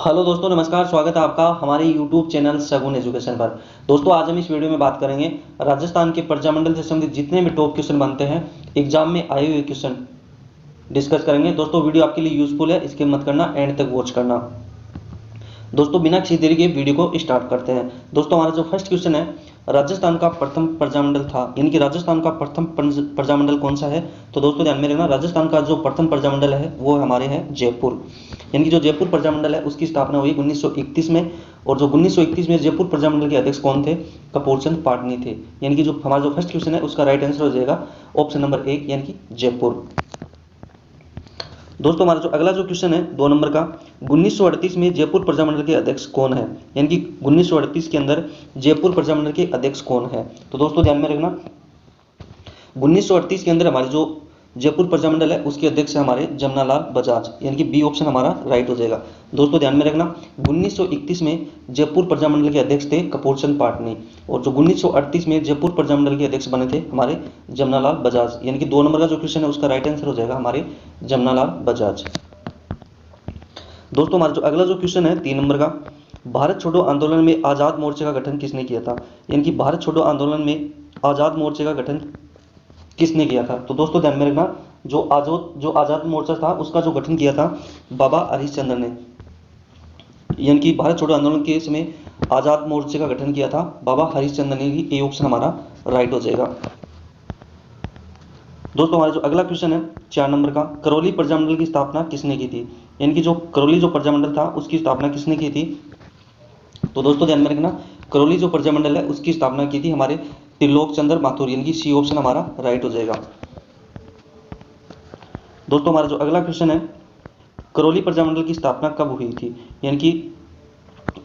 Hello दोस्तों, नमस्कार। स्वागत है आपका हमारे यूट्यूब चैनल शगुन एजुकेशन पर। दोस्तों, आज हम इस वीडियो में बात करेंगे राजस्थान के प्रजामंडल से संबंधित जितने भी टॉप क्वेश्चन बनते हैं, एग्जाम में आए हुए क्वेश्चन डिस्कस करेंगे। दोस्तों, वीडियो आपके लिए यूजफुल है, इसके मत करना, एंड तक वॉच करना। दोस्तों, बिना किसी देरी के वीडियो को स्टार्ट करते हैं। दोस्तों, हमारा जो फर्स्ट क्वेश्चन है, राजस्थान का प्रथम प्रजामंडल था, यानी कि राजस्थान का प्रथम प्रजामंडल कौन सा है? तो दोस्तों ध्यान में रखना, राजस्थान का जो प्रथम प्रजामंडल है वो हमारे है जयपुर। यानी कि जो जयपुर प्रजामंडल है उसकी स्थापना हुई 1931 में। और जो 1931 में जयपुर प्रजामंडल के अध्यक्ष कौन थे? कपूर चंद पाटनी थे। यानी कि जो हमारा जो फर्स्ट क्वेश्चन है उसका राइट आंसर हो जाएगा ऑप्शन नंबर 1, यानी कि जयपुर। दोस्तों, हमारा जो अगला जो क्वेश्चन है 2 नंबर का, 1938 में जयपुर प्रजामंडल के अध्यक्ष कौन है? यानी कि 1938 के अंदर जयपुर प्रजामंडल के अध्यक्ष कौन है? तो दोस्तों ध्यान में रखना, 1938 के अंदर हमारे जो जयपुर प्रजामंडल है उसके अध्यक्ष है हमारे जमनालाल बजाज। यानी कि बी ऑप्शन हमारा राइट हो जाएगा। दोस्तों ध्यान में रखना, 1931 में जयपुर प्रजामंडल के अध्यक्ष थे कपूर चंद पाटनी, और जो 1938 में जयपुर प्रजामंडल के अध्यक्ष बने थे हमारे जमनालाल बजाज। यानी कि 2 नंबर का जो क्वेश्चन है उसका राइट आंसर हो जाएगा हमारे जमनालाल बजाज। दोस्तों, हमारा जो अगला जो क्वेश्चन है 3 नंबर का, भारत छोड़ो आंदोलन में आजाद मोर्चे का गठन किसने किया था? यानी कि भारत छोड़ो आंदोलन में आजाद मोर्चे का गठन किसने किया था? तो दोस्तों ध्यान में रखना, जो आजाद मोर्चा था उसका जो गठन किया था बाबा हरिश्चंद्र ने। यानी कि भारत छोड़ो आंदोलन के समय आजाद मोर्चे का गठन किया था बाबा हरिश्चंद्र ने ही। ए ऑप्शन हमारा राइट हो जाएगा। दोस्तों, हमारा जो अगला क्वेश्चन है 4 नंबर का, करौली प्रजामंडल की स्थापना किसने की थी? यानी कि जो करौली जो प्रजामंडल था उसकी स्थापना किसने की थी? तो दोस्तों ध्यान में रखना, करौली जो प्रजामंडल है उसकी स्थापना की थी हमारे त्रिलोक चंद्र माथुर। यानी कि सी ऑप्शन हमारा राइट हो जाएगा। दोस्तों, हमारा जो अगला क्वेश्चन है, करौली प्रजामंडल की स्थापना कब हुई थी? यानी कि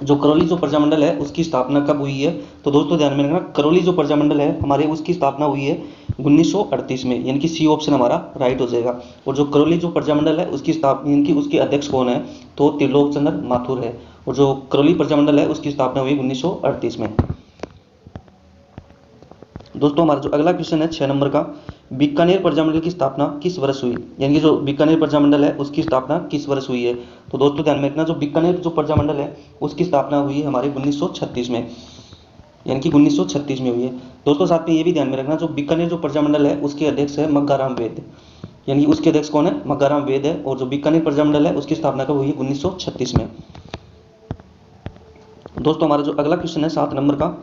जो करौली जो प्रजामंडल है उसकी स्थापना कब हुई है? तो दोस्तों ध्यान में रखना, करौली जो प्रजामंडल है हमारे उसकी स्थापना हुई है 1938 में। यानी कि सी ऑप्शन हमारा राइट हो जाएगा। और जो करौली जो प्रजामंडल है उसकी स्थापना, यानी कि उसके अध्यक्ष कौन है? तो त्रिलोक चंद्र माथुर है। और जो करौली प्रजामंडल है उसकी स्थापना हुई 1938 में। दोस्तों, हमारा जो अगला क्वेश्चन है 6 नंबर का, बीकानेर प्रजामंडल की स्थापना किस वर्ष हुई? यानी कि जो बीकानेर प्रजामंडल है उसकी स्थापना किस वर्ष हुई है? तो दोस्तों ध्यान में रखना, जो बीकानेर जो प्रजामंडल है उसकी स्थापना हुई है हमारे 1936 में। यानी कि 1936 में हुई है। दोस्तों, साथ में ये भी ध्यान में रखना, जो बीकानेर जो प्रजामंडल है उसके अध्यक्ष है मग्गाराम वेद। यानी कि उसके अध्यक्ष कौन है? मग्गाराम वेद है। और जो बीकानेर प्रजामंडल है उसकी स्थापना कब हुई है? 1936 में। दोस्तों, हमारा जो अगला क्वेश्चन है 7 नंबर का,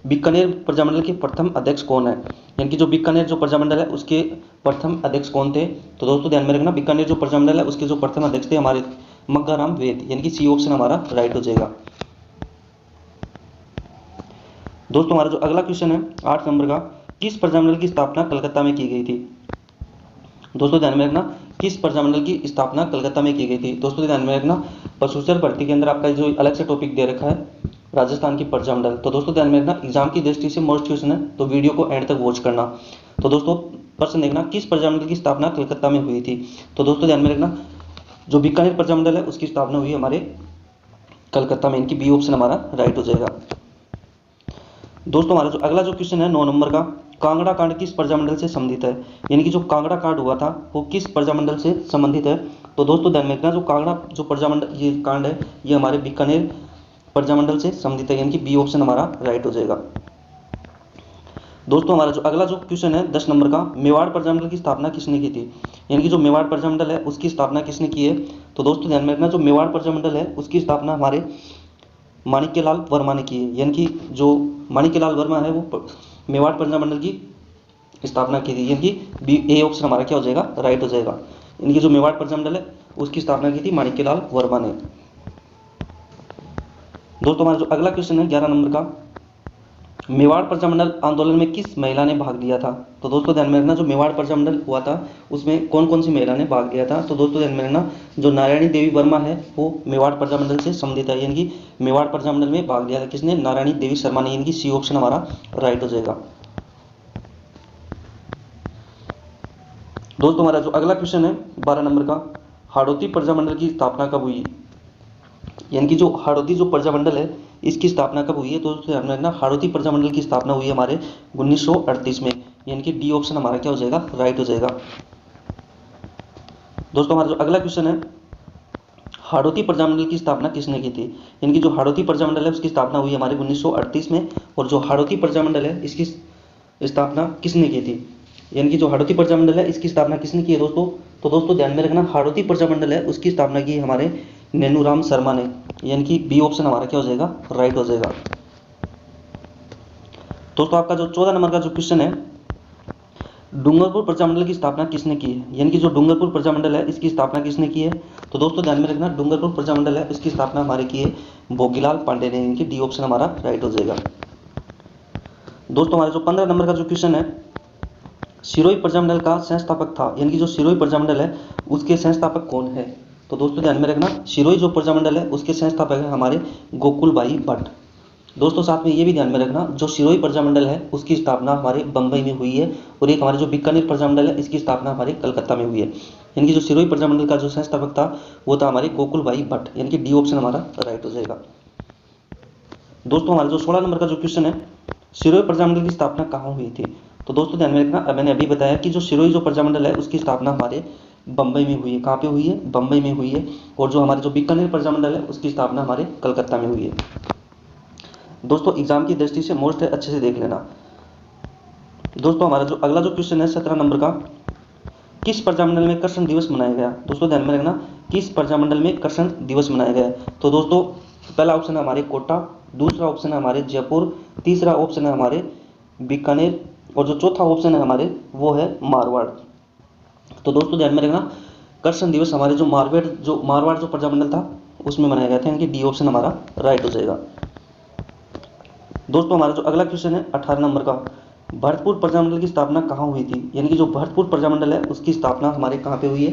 बीकानेर प्रजामंडल के प्रथम अध्यक्ष कौन है? यानी कि जो बीकानेर जो प्रजामंडल है उसके प्रथम अध्यक्ष कौन थे? तो दोस्तों ध्यान में रखना, बीकानेर जो प्रजामंडल है उसके जो प्रथम अध्यक्ष थे हमारे मग्गाराम वेद। यानी कि सी ऑप्शन हमारा राइट हो जाएगा। दोस्तों, हमारा जो अगला क्वेश्चन है 8 नंबर का, किस प्रजामंडल की स्थापना कलकत्ता में की गई थी? दोस्तों ध्यान में रखना, किस प्रजामंडल की स्थापना कलकत्ता में की गई थी? दोस्तों ध्यान में रखना, पशुचर भर्ती के अंदर आपका जो अलग से टॉपिक दे रखा है राजस्थान की प्रजामंडल। तो दोस्तों ध्यान में रखना, एग्जाम की दृष्टि से मोस्ट क्वेश्चन है, तो वीडियो को एंड तक वॉच करना। तो दोस्तों प्रश्न देखना, किस प्रजामंडल की स्थापना कलकत्ता में हुई थी? तो दोस्तों ध्यान में रखना, जो बीकानेर प्रजामंडल है उसकी स्थापना हुई हमारे कलकत्ता में। इनकी बी ऑप्शन हमारा राइट हो जाएगा। दोस्तों, हमारा जो अगला जो क्वेश्चन है 9 नंबर का, कांगड़ा कांड किस प्रजामंडल से संबंधित है? यानी कि जो कांगड़ा कांड हुआ था वो किस प्रजामंडल से संबंधित है? तो दोस्तों ध्यान में रखना, जो कांगड़ा जो प्रजामंडल ये कांड है ये हमारे बीकानेर प्रजामंडल से संबंधित है। यानी कि बी ऑप्शन हमारा राइट हो जाएगा। दोस्तों, हमारा जो अगला जो क्वेश्चन है 10 नंबर का, मेवाड़ प्रजामंडल की स्थापना किसने की थी? यानी कि जो मेवाड़ प्रजामंडल है उसकी स्थापना किसने की है? तो दोस्तों ध्यान में रखना, जो मेवाड़ प्रजामंडल है उसकी स्थापना हमारे माणिक्यलाल वर्मा ने की है। यानी कि जो माणिक्यलाल वर्मा है वो मेवाड़ प्रजामंडल की स्थापना की थी। यानी कि बी ए ऑप्शन हमारा क्या हो जाएगा? राइट हो जाएगा। यानी कि जो मेवाड़ प्रजामंडल है उसकी स्थापना की थी माणिक्यलाल वर्मा ने। दोस्तों, हमारा जो अगला क्वेश्चन है 11 नंबर का, मेवाड़ प्रजामंडल आंदोलन में किस महिला ने भाग लिया था? तो दोस्तों ध्यान में रखना, जो मेवाड़ प्रजामंडल हुआ था उसमें कौन कौन सी महिला ने भाग लिया था? तो दोस्तों ध्यान में रखना, जो नारायणी देवी वर्मा है वो मेवाड़ प्रजामंडल से संबंधित है। यानी कि मेवाड़ प्रजामंडल में भाग लिया था किसने? नारायणी देवी शर्मा ने। यानी कि सी ऑप्शन हमारा राइट हो जाएगा। दोस्तों, हमारा जो अगला क्वेश्चन है 12 नंबर का, हाड़ौती प्रजामंडल की स्थापना कब हुई? यानी कि जो हाड़ौती जो प्रजामंडल है इसकी स्थापना कब हुई है? तो ध्यान में रखना, हाड़ौती प्रजामंडल की स्थापना हुई है हमारे 1938 में। यानी कि डी ऑप्शन हमारा क्या हो जाएगा? राइट हो जाएगा। दोस्तों, हमारा जो अगला क्वेश्चन है, हाड़ौती प्रजामंडल की स्थापना किसने की थी? यानी कि जो हाड़ौती प्रजामंडल है उसकी स्थापना हुई हमारे 1938 में। और जो हाड़ौती प्रजामंडल है इसकी स्थापना किसने की थी? यानी कि जो हाड़ौती प्रजामंडल है इसकी स्थापना किसने की है दोस्तों? तो दोस्तों ध्यान में रखना, हाड़ौती प्रजामंडल है उसकी स्थापना की हमारे नैनूराम शर्मा ने। यानी कि बी ऑप्शन हमारा क्या हो जाएगा? राइट हो जाएगा। दोस्तों आपका जो 14 नंबर का जो क्वेश्चन है, डूंगरपुर प्रजामंडल की स्थापना किसने की है? यानी कि जो डूंगरपुर प्रजामंडल है इसकी स्थापना किसने की है? तो दोस्तों ध्यान में रखना, डूंगरपुर प्रजामंडल है इसकी स्थापना हमारे की है भोगीलाल पांडे ने। यानी कि डी ऑप्शन हमारा राइट हो जाएगा। दोस्तों हमारा जो 15 नंबर का जो क्वेश्चन है, सिरोही प्रजामंडल का संस्थापक था। यानी कि जो सिरोही प्रजामंडल है उसके संस्थापक कौन है? तो दोस्तों ध्यान में रखना, सिरोही जो प्रजामंडल है उसके संस्थापक है हमारे गोकुल भाई भट्ट। दोस्तों साथ में ये भी ध्यान में रखना, जो सिरोही प्रजामंडल है उसकी स्थापना हमारे बंबई में हुई है, और एक हमारे जो बीकानेर प्रजामंडल है इसकी स्थापना हमारे कलकत्ता में हुई है। यानी कि जो सिरोही प्रजामंडल का जो संस्थापक था वो था हमारे गोकुल भाई भट्ट। यानी कि डी ऑप्शन हमारा राइट हो जाएगा। दोस्तों हमारा जो 16 नंबर का जो क्वेश्चन है, सिरोही प्रजामंडल की स्थापना कहाँ हुई थी? तो दोस्तों ध्यान में रखना, मैंने अभी बताया कि जो सिरोही जो प्रजामंडल है उसकी स्थापना हमारे बंबई में हुई है। कहाँ पे हुई है? बंबई में हुई है। और जो हमारे जो बीकानेर प्रजामंडल है उसकी स्थापना हमारे कलकत्ता में हुई है। दोस्तों एग्जाम की दृष्टि से मोस्ट है, अच्छे से देख लेना। दोस्तों हमारा जो अगला जो क्वेश्चन है 17 नंबर का, किस प्रजामंडल में कृष्ण दिवस मनाया गया? दोस्तों ध्यान में रखना, किस प्रजामंडल में कृष्ण दिवस मनाया गया? तो दोस्तों पहला ऑप्शन है हमारे कोटा, दूसरा ऑप्शन है हमारे जयपुर, तीसरा ऑप्शन है हमारे बीकानेर, और जो चौथा ऑप्शन है हमारे वो है मारवाड़। तो दोस्तों ध्यान में रखना, कृष्ण दिवस हमारे जो मारवाड़ जो प्रजामंडल था उसमें मनाया गया था। यानी कि डी ऑप्शन हमारा राइट हो जाएगा। दोस्तों हमारा जो अगला क्वेश्चन है 18 नंबर का, भरतपुर प्रजामंडल की स्थापना कहाँ हुई थी? यानी कि जो भरतपुर प्रजामंडल है उसकी स्थापना हमारे कहाँ पे हुई है?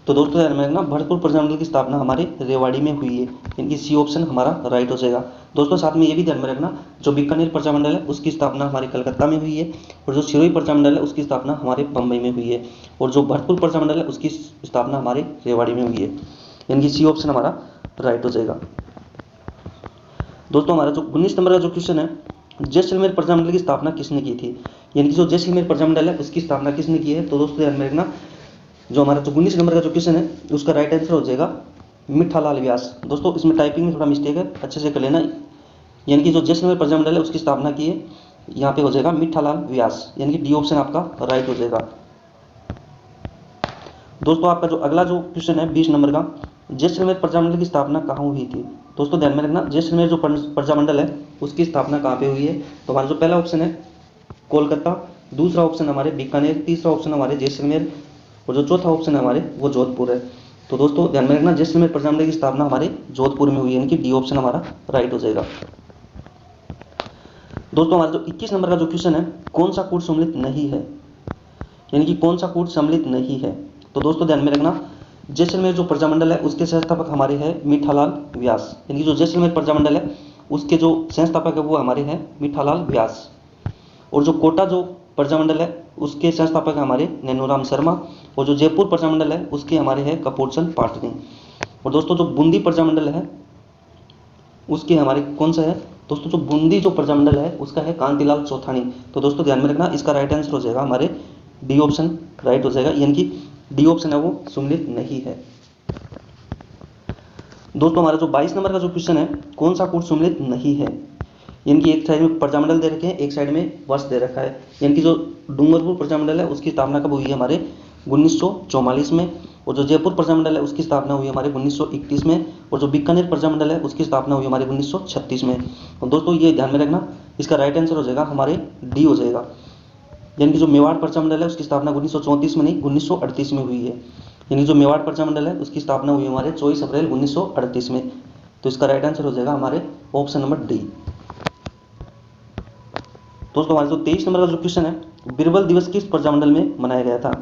तो दोस्तों ध्यान में रखना, भरतपुर प्रजामंडल की स्थापना हमारे रेवाड़ी में हुई है। यानी कि सी ऑप्शन हमारा राइट हो जाएगा। दोस्तों साथ में ये भी ध्यान में रखना, जो बीकानेर प्रजामंडल है उसकी स्थापना हमारे कलकत्ता में हुई है, और जो सिरोही प्रजामंडल है उसकी स्थापना हमारे बंबई में हुई है, और जो भरतपुर प्रजामंडल है उसकी स्थापना हमारे रेवाड़ी में हुई है। यानी कि सी ऑप्शन हमारा राइट हो जाएगा। दोस्तों हमारा जो 19 नंबर का जो क्वेश्चन है, जैसलमेर प्रजामंडल की स्थापना किसने की थी? यानी कि जो जैसलमेर प्रजामंडल है उसकी स्थापना किसने की है? तो दोस्तों ध्यान में रखना, जो हमारा जो 19 नंबर का जो क्वेश्चन है उसका राइट आंसर हो जाएगा मिठालाल व्यास। दोस्तों इसमें टाइपिंग में थोड़ा मिस्टेक है, अच्छे से कर लेना। यानी कि जो जैसलमेर प्रजामंडल है उसकी स्थापना की है, यहाँ पे हो जाएगा मिठालाल व्यास। यानी कि डी ऑप्शन आपका राइट हो जाएगा। दोस्तों आपका जो अगला जो क्वेश्चन है 20 नंबर का, जैसलमेर प्रजामंडल की स्थापना कहाँ हुई थी? दोस्तों ध्यान में रखना, जैसलमेर जो प्रजामंडल है उसकी स्थापना कहाँ पे हुई है? तो हमारा जो पहला ऑप्शन है कोलकाता, दूसरा ऑप्शन हमारे बीकानेर, तीसरा ऑप्शन हमारे जैसलमेर, और जो चौथा ऑप्शन है हमारे वो जोधपुर है। तो दोस्तों ध्यान में रखना, जैसलमेर प्रजामंडल की स्थापना हमारे जोधपुर में हुई है। यानी कि डी ऑप्शन हमारा राइट हो जाएगा। दोस्तों हमारा जो 21 नंबर का जो क्वेश्चन है, कौन सा कूट सम्मिलित नहीं है? यानी कि कौन सा कूट सम्मिलित नहीं है? तो दोस्तों ध्यान में रखना, जैसलमेर जो प्रजामंडल है उसके संस्थापक हमारे हैं मिठालाल व्यास। यानी कि जो जैसलमेर प्रजामंडल है उसके जो संस्थापक है वो हमारे हैं मिठालाल व्यास, और जो कोटा जो प्रजामंडल है उसके संस्थापक हमारे नैनूराम शर्मा, और जो जयपुर प्रजामंडल है उसके हमारे हैं कपूरचंद पाटनी, और दोस्तों जो बूंदी प्रजामंडल है उसके हमारे कौन सा है? दोस्तों जो बूंदी जो प्रजामंडल है उसका है कांतिलाल चौथानी। तो दोस्तों ध्यान में रखना, इसका राइट आंसर हो जाएगा हमारे डी ऑप्शन राइट हो जाएगा। यानी कि डी ऑप्शन है वो सम्मिलित नहीं है। दोस्तों हमारा जो 22 नंबर का जो क्वेश्चन है, कौन सा कूट सम्मिलित नहीं है? यानी कि एक साइड में प्रजामंडल दे रखे हैं, एक साइड में वर्ष दे रखा है। यानी कि जो डूंगरपुर प्रजामंडल है उसकी स्थापना कब हुई है? हमारे 1944 में, और जो जयपुर प्रजामंडल है उसकी स्थापना हुई हमारे 1931 में, और जो बीकानेर प्रजामंडल है उसकी स्थापना हुई हमारे 1936 में। और दोस्तों ये ध्यान में रखना, इसका राइट आंसर हो जाएगा हमारे डी हो जाएगा। यानी कि जो मेवाड़ प्रजामंडल है उसकी स्थापना 1934 में नहीं 1938 में हुई है। यानी जो मेवाड़ प्रजामंडल है उसकी स्थापना हुई हमारे 24 अप्रैल 1938 में। तो इसका राइट आंसर हो जाएगा हमारे ऑप्शन नंबर डी। दोस्तों हमारे जो 23 नंबर का जो क्वेश्चन है, बीरबल दिवस किस प्रजामंडल में मनाया गया था?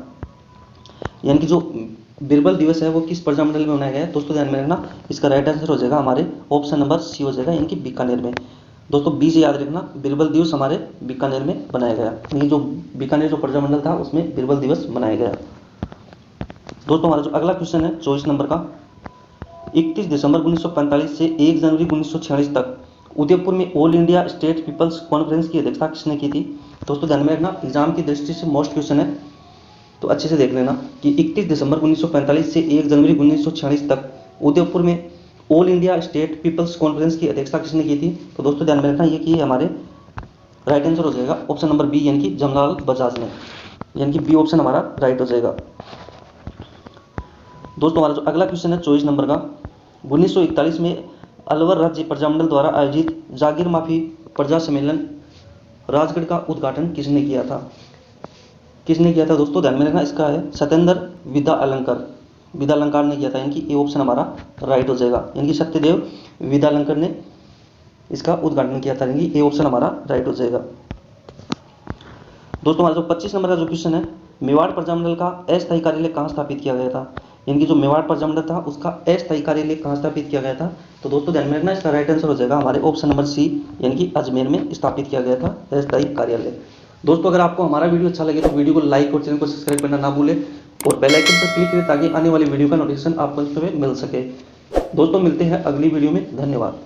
यानी कि जो बीरबल दिवस है वो किस प्रजामंडल में मनाया गया है? दोस्तों ध्यान में रखना, इसका राइट आंसर हो जाएगा हमारे ऑप्शन नंबर सी हो जाएगा, यानी कि बीकानेर में। दोस्तों बी से याद रखना, बीरबल दिवस हमारे बीकानेर में बनाया गया। यानी जो बीकानेर जो प्रजामंडल था उसमें बीरबल दिवस मनाया गया। दोस्तों हमारा जो अगला क्वेश्चन है 24 नंबर का, 31 दिसंबर 1945 से 1 जनवरी 1946 तक उदयपुर में All India State People's Conference की अध्यक्षता किसने की थी? दोस्तों ध्यान में रखना, एग्जाम की दृष्टि से मोस्ट क्वेश्चन है तो अच्छे से देख लेना कि 31 दिसंबर 1945 से 1 जनवरी 1946 तक उदयपुर में All India State People's Conference की अध्यक्षता किसने की थी? तो दोस्तों ध्यान में रखना ये कि हमारे राइट आंसर हो जाएगा ऑप्शन नंबर बी यानी कि जमनालाल बजाज ने, यानी कि बी ऑप्शन हमारा राइट हो जाएगा। दोस्तों हमारा जो अगला क्वेश्चन है 24 नंबर का, 1941 में अलवर राज्य प्रजामंडल द्वारा आयोजित जागीर माफी प्रजा सम्मेलन राजगढ़ का उद्घाटन किसने किया था? किसने किया था दोस्तों ध्यान में रखना, इसका है सत्येंद्र विद्यालंकार ने किया था, यानी कि ए ऑप्शन हमारा राइट हो जाएगा, यानी कि सत्यदेव विद्यालंकर ने इसका उद्घाटन किया था, यानी कि ए ऑप्शन हमारा राइट हो जाएगा। दोस्तों हमारा जो 25 नंबर का जो क्वेश्चन है, मेवाड़ प्रजामंडल का अस्थायी कार्यालय कहाँ स्थापित किया गया था? यानी कि जो मेवाड़ प्रजामंडल था उसका अस्थायी कार्यालय कहाँ स्थापित किया गया था? तो दोस्तों ध्यान में रखना, इसका राइट आंसर हो जाएगा हमारे ऑप्शन नंबर सी, यानी कि अजमेर में स्थापित किया गया था अस्थायी कार्यालय। दोस्तों अगर आपको हमारा वीडियो अच्छा लगे तो वीडियो को लाइक और चैनल को सब्सक्राइब करना ना भूलें और बेल आइकन पर क्लिक करें ताकि आने वाली वीडियो का नोटिफिकेशन आपको इस पर मिल सके। दोस्तों मिलते हैं अगली वीडियो में, धन्यवाद।